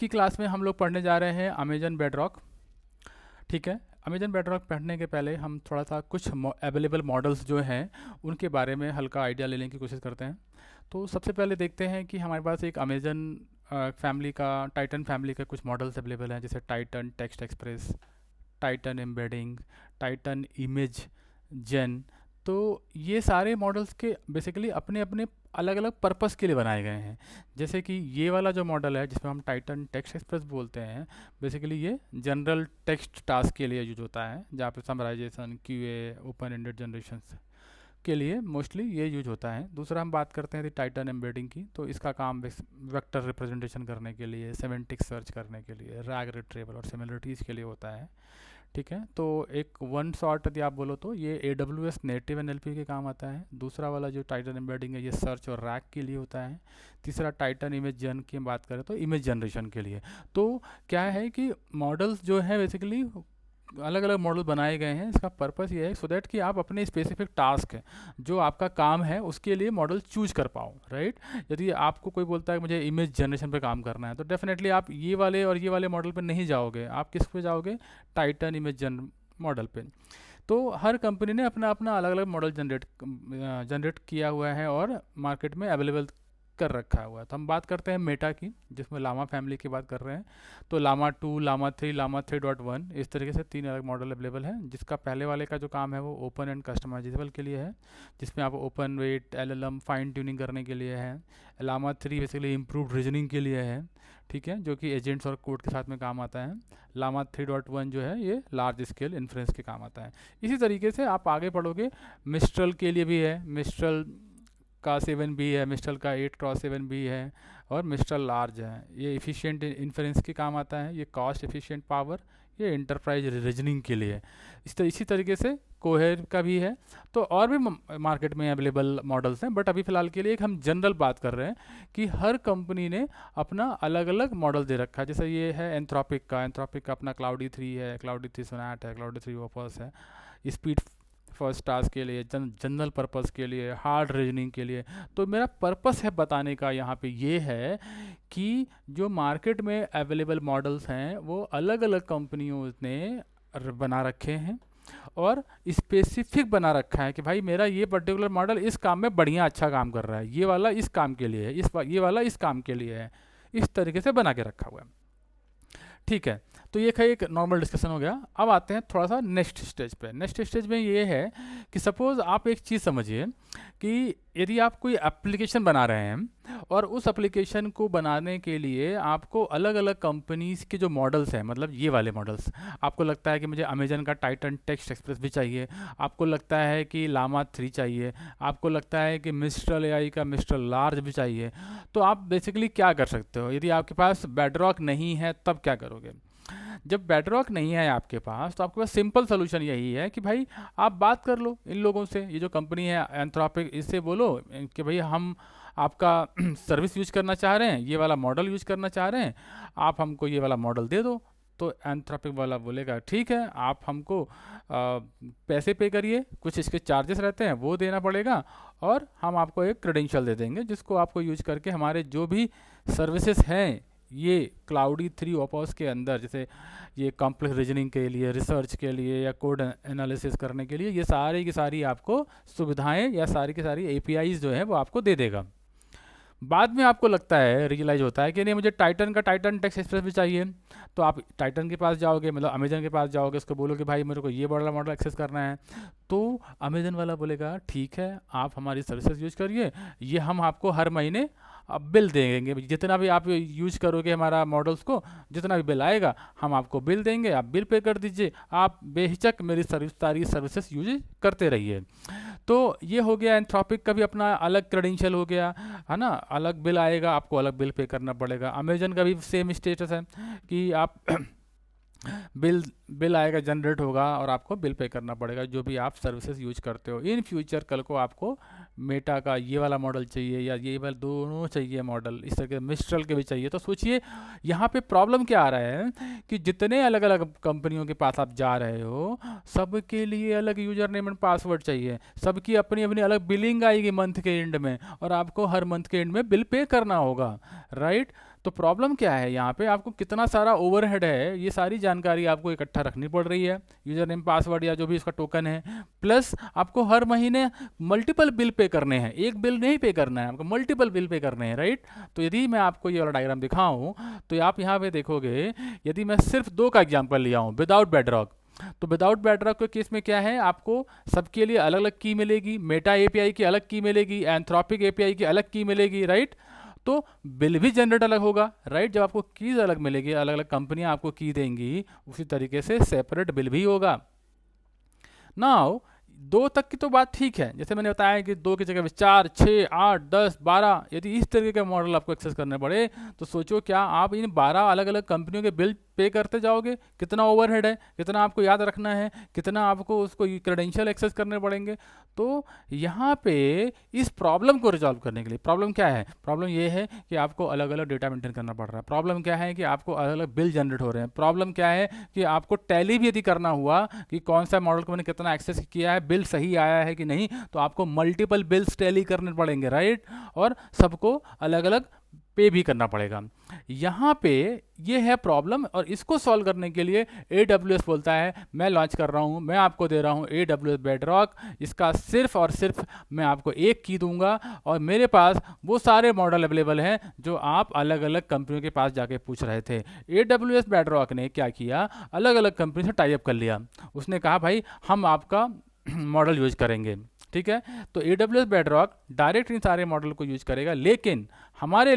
की क्लास में हम लोग पढ़ने जा रहे हैं अमेजन बेडरॉक। ठीक है, अमेजन बेडरॉक पढ़ने के पहले हम थोड़ा सा कुछ अवेलेबल मॉडल्स जो हैं उनके बारे में हल्का आइडिया लेने की कोशिश करते हैं। तो सबसे पहले देखते हैं कि हमारे पास एक अमेजन फैमिली का, टाइटन फैमिली के कुछ मॉडल्स अवेलेबल हैं, जैसे Titan text express, Titan embedding, Titan image gen. तो ये सारे मॉडल्स के बेसिकली अपने अपने अलग अलग पर्पस के लिए बनाए गए हैं। जैसे कि ये वाला जो मॉडल है जिसमें हम टाइटन टेक्स्ट एक्सप्रेस बोलते हैं, बेसिकली ये जनरल टेक्स्ट टास्क के लिए यूज होता है, जहाँ पे summarization, QA, open ended generation के लिए मोस्टली ये यूज होता है। दूसरा हम बात करते हैं टाइटन एम्बेडिंग की, तो इसका काम वेक्टर रिप्रेजेंटेशन करने के लिए, सेमेंटिक सर्च करने के लिए, रैग रिट्रीवल और सिमिलरिटीज़ के लिए होता है। ठीक है, तो एक वन शॉट यदि आप बोलो तो ये AWS नेटिव NLP के काम आता है। दूसरा वाला जो टाइटन एम्बेडिंग है ये सर्च और रैक के लिए होता है। तीसरा टाइटन इमेज जन की बात करें तो इमेज जनरेशन के लिए। तो क्या है कि मॉडल्स जो है बेसिकली अलग अलग मॉडल बनाए गए हैं। इसका पर्पस ये है सो दैट कि आप अपने स्पेसिफिक टास्क है जो आपका काम है उसके लिए मॉडल चूज कर पाओ, राइट। यदि आपको कोई बोलता है कि मुझे इमेज जनरेशन पे काम करना है, तो डेफिनेटली आप ये वाले और ये वाले मॉडल पे नहीं जाओगे, आप किस पे जाओगे, टाइटन इमेज जन मॉडल पे। तो हर कंपनी ने अपना अपना अलग अलग मॉडल जनरेट किया हुआ है और मार्केट में अवेलेबल कर रखा हुआ है। तो हम बात करते हैं मेटा की, जिसमें लामा फैमिली की बात कर रहे हैं। तो लामा 2, लामा 3, लामा 3.1, इस तरीके से 3 अलग मॉडल अवेलेबल हैं। जिसका पहले वाले का जो काम है वो ओपन एंड कस्टमाइजेबल के लिए है, जिसमें आप open weight, LLM fine tuning करने के लिए है। लामा 3 बेसिकली इम्प्रूव्ड रीजनिंग के लिए है, ठीक है, जो कि एजेंट्स और कोड के साथ में काम आता है। लामा 3.1 जो है ये लार्ज स्केल इन्फ्रेंस के काम आता है। इसी तरीके से आप आगे पढ़ोगे, मिस्ट्रल के लिए भी है, मिस्ट्रल का 7 भी है, मिस्ट्रल का 8x7 भी है, और मिस्ट्रल लार्ज है। ये इफ़िशिएंट इन्फ्रेंस के काम आता है, ये कॉस्ट एफिशिएंट पावर, ये इंटरप्राइज रीजनिंग के लिए। इसी तरीके से कोहेर का भी है। तो और भी मार्केट में अवेलेबल मॉडल्स हैं, बट अभी फ़िलहाल के लिए एक हम जनरल बात कर रहे हैं कि हर कंपनी ने अपना अलग अलग मॉडल दे रखा है। जैसे ये है एंथ्रोपिक का अपना क्लाउडी 3 है, क्लाउडी 3 सोनाट है, क्लाउडी 3 ओपस है। स्पीड फर्स्ट टास्क के लिए, जनरल पर्पस के लिए, हार्ड रीजनिंग के लिए। तो मेरा पर्पस है बताने का यहाँ पे ये है कि जो मार्केट में अवेलेबल मॉडल्स हैं वो अलग अलग कंपनियों ने बना रखे हैं और स्पेसिफिक बना रखा है कि भाई मेरा ये पर्टिकुलर मॉडल इस काम में बढ़िया अच्छा काम कर रहा है, ये वाला इस काम के लिए है, ये वाला इस काम के लिए है। इस तरीके से बना के रखा हुआ है। ठीक है, तो ये एक नॉर्मल डिस्कशन हो गया। अब आते हैं थोड़ा सा नेक्स्ट स्टेज पे। नेक्स्ट स्टेज में ये है कि सपोज़ आप एक चीज़ समझिए कि यदि आप कोई एप्लीकेशन बना रहे हैं और उस एप्लीकेशन को बनाने के लिए आपको अलग अलग कंपनीज़ के जो मॉडल्स हैं, मतलब ये वाले मॉडल्स, आपको लगता है कि मुझे अमेजन का टाइटन टेक्स्ट एक्सप्रेस भी चाहिए, आपको लगता है कि लामा 3 चाहिए, आपको लगता है कि मिस्ट्रल AI का मिस्ट्रल लार्ज भी चाहिए, तो आप बेसिकली क्या कर सकते हो? यदि आपके पास बेडरॉक नहीं है तब क्या करोगे? जब बेडरॉक नहीं है आपके पास, तो आपके पास सिंपल सोल्यूशन यही है कि भाई आप बात कर लो इन लोगों से, ये जो कंपनी है एंथ्रोपिक, इससे बोलो कि भाई हम आपका सर्विस यूज करना चाह रहे हैं, ये वाला मॉडल यूज करना चाह रहे हैं, आप हमको ये वाला मॉडल दे दो। तो एंथ्रोपिक वाला बोलेगा ठीक है, आप हमको पैसे पे करिए, कुछ इसके चार्जेस रहते हैं वो देना पड़ेगा, और हम आपको एक क्रेडेंशियल दे देंगे जिसको आपको यूज करके हमारे जो भी सर्विसेज हैं ये क्लाउडी 3 ओपस के अंदर, जैसे ये कॉम्प्लेक्स रीजनिंग के लिए, रिसर्च के लिए, या कोड एनालिसिस करने के लिए, ये सारी की सारी आपको सुविधाएं या सारी की सारी APIs जो है वो आपको दे देगा। बाद में आपको लगता है, रियलाइज होता है कि नहीं मुझे टाइटन का टाइटन टेक्स्ट एक्सप्रेस भी चाहिए, तो आप टाइटन के पास जाओगे, मतलब अमेजन के पास जाओगे, उसको बोलोगे भाई मेरे को ये बड़ा मॉडल एक्सेस करना है, तो अमेजन वाला बोलेगा ठीक है आप हमारी सर्विसेज यूज करिए, ये हम आपको हर महीने अब बिल देंगे, जितना भी आप यूज करोगे हमारा मॉडल्स को, जितना भी बिल आएगा हम आपको बिल देंगे, आप बिल पे कर दीजिए, आप बेहिचक मेरी सारी सर्विसेज यूज करते रहिए। तो ये हो गया एंथ्रोपिक का भी अपना अलग क्रेडेंशियल हो गया, है ना, अलग बिल आएगा, आपको अलग बिल पे करना पड़ेगा। अमेजन का भी सेम स्टेटस है कि आप बिल आएगा, जनरेट होगा, और आपको बिल पे करना पड़ेगा जो भी आप सर्विसेज यूज करते हो। इन फ्यूचर कल को आपको मेटा का ये वाला मॉडल चाहिए या ये वाला, दोनों चाहिए मॉडल, इस तरह के मिस्ट्रल के भी चाहिए। तो सोचिए यहाँ पे प्रॉब्लम क्या आ रहा है कि जितने अलग अलग कंपनियों के पास आप जा रहे हो, सबके लिए अलग यूजर नेम एंड पासवर्ड चाहिए, सबकी अपनी अपनी अलग बिलिंग आएगी मंथ के एंड में, और आपको हर मंथ के एंड में बिल पे करना होगा, राइट। तो प्रॉब्लम क्या है यहाँ पे, आपको कितना सारा ओवरहेड है, ये सारी जानकारी आपको इकट्ठा रखनी पड़ रही है, यूजर नेम पासवर्ड या जो भी इसका टोकन है, प्लस आपको हर महीने मल्टीपल बिल पे करने हैं, एक बिल नहीं पे करना है आपको, मल्टीपल बिल पे करने हैं, राइट। तो यदि मैं आपको ये वाला डायग्राम दिखाऊं तो आप यहाँ पे देखोगे, यदि मैं सिर्फ 2 का एग्जाम्पल लिया हूँ विदाउट बेडरॉक, तो विदाउट बेडरॉक के केस में क्या है, आपको सबके लिए अलग अलग की मिलेगी, मेटा एपीआई की अलग की मिलेगी, एंथ्रोपिक एपीआई की अलग की मिलेगी, राइट। तो बिल भी जनरेट अलग होगा, राइट। जब आपको कीज अलग मिलेगी, अलग अलग कंपनियां आपको की देंगी, उसी तरीके से सेपरेट बिल भी होगा। नाउ 2 तक की तो बात ठीक है, जैसे मैंने बताया कि 2 की जगह 4, 6, 8, 10, 12, यदि इस तरीके के मॉडल आपको एक्सेस करने पड़े तो सोचो क्या आप इन 12 अलग अलग कंपनियों के बिल पे करते जाओगे, कितना ओवरहेड है, कितना आपको याद रखना है, कितना आपको उसको क्रेडेंशियल एक्सेस करने पड़ेंगे। तो यहाँ पे इस प्रॉब्लम को रिजॉल्व करने के लिए, प्रॉब्लम क्या है, प्रॉब्लम ये है कि आपको अलग अलग डेटा मेंटेन करना पड़ रहा है, प्रॉब्लम क्या है कि आपको अलग अलग बिल जनरेट हो रहे हैं, प्रॉब्लम क्या है कि आपको टैली भी यदि करना हुआ कि कौन सा मॉडल को मैंने कितना एक्सेस किया है, बिल सही आया है कि नहीं, तो आपको मल्टीपल बिल्स टैली करने पड़ेंगे, राइट, और सबको अलग अलग पे भी करना पड़ेगा। यहाँ पे ये है प्रॉब्लम, और इसको सॉल्व करने के लिए AWS बोलता है मैं लॉन्च कर रहा हूँ, मैं आपको दे रहा हूँ AWS बेडरॉक, इसका सिर्फ और सिर्फ मैं आपको एक की दूंगा, और मेरे पास वो सारे मॉडल अवेलेबल हैं जो आप अलग अलग कंपनियों के पास जाके पूछ रहे थे। AWS बेडरॉक ने क्या किया, अलग अलग कंपनी से टाई अप कर लिया, उसने कहा भाई हम आपका मॉडल यूज करेंगे, ठीक है। तो AWS बेडरॉक डायरेक्ट इन सारे मॉडल को यूज करेगा, लेकिन हमारे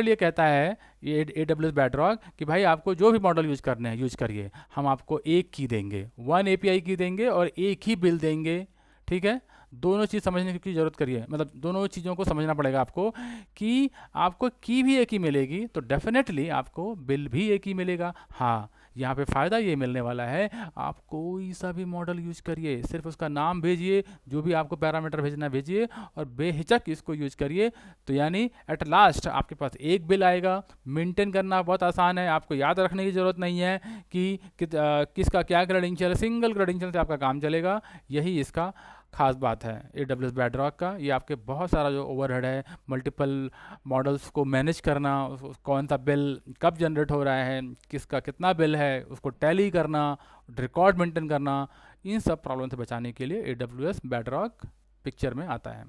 लिए कहता है ये AWS बेडरॉक कि भाई आपको जो भी मॉडल यूज करने हैं यूज करिए, हम आपको एक की देंगे, 1 API की देंगे और एक ही बिल देंगे, ठीक है। दोनों चीज़ समझने की जरूरत करिए, मतलब दोनों चीज़ों को समझना पड़ेगा आपको कि आपको की भी एक ही मिलेगी तो डेफिनेटली आपको बिल भी एक ही मिलेगा। हाँ, यहाँ पे फ़ायदा ये मिलने वाला है, आप कोई सा भी मॉडल यूज करिए, सिर्फ उसका नाम भेजिए, जो भी आपको पैरामीटर भेजना भेजिए और बेहिचक इसको यूज करिए, तो यानी एट लास्ट आपके पास एक बिल आएगा। मेंटेन करना बहुत आसान है, आपको याद रखने की ज़रूरत नहीं है कि किसका क्या क्रेडेंशियल, सिंगल क्रेडेंशियल से आपका काम चलेगा, यही इसका खास बात है AWS बेडरॉक का। ये आपके बहुत सारा जो ओवरहेड है, मल्टीपल मॉडल्स को मैनेज करना, कौन सा बिल कब जनरेट हो रहा है, किसका कितना बिल है, उसको टैली करना, रिकॉर्ड मेंटेन करना, इन सब प्रॉब्लम से बचाने के लिए AWS बेडरॉक पिक्चर में आता है।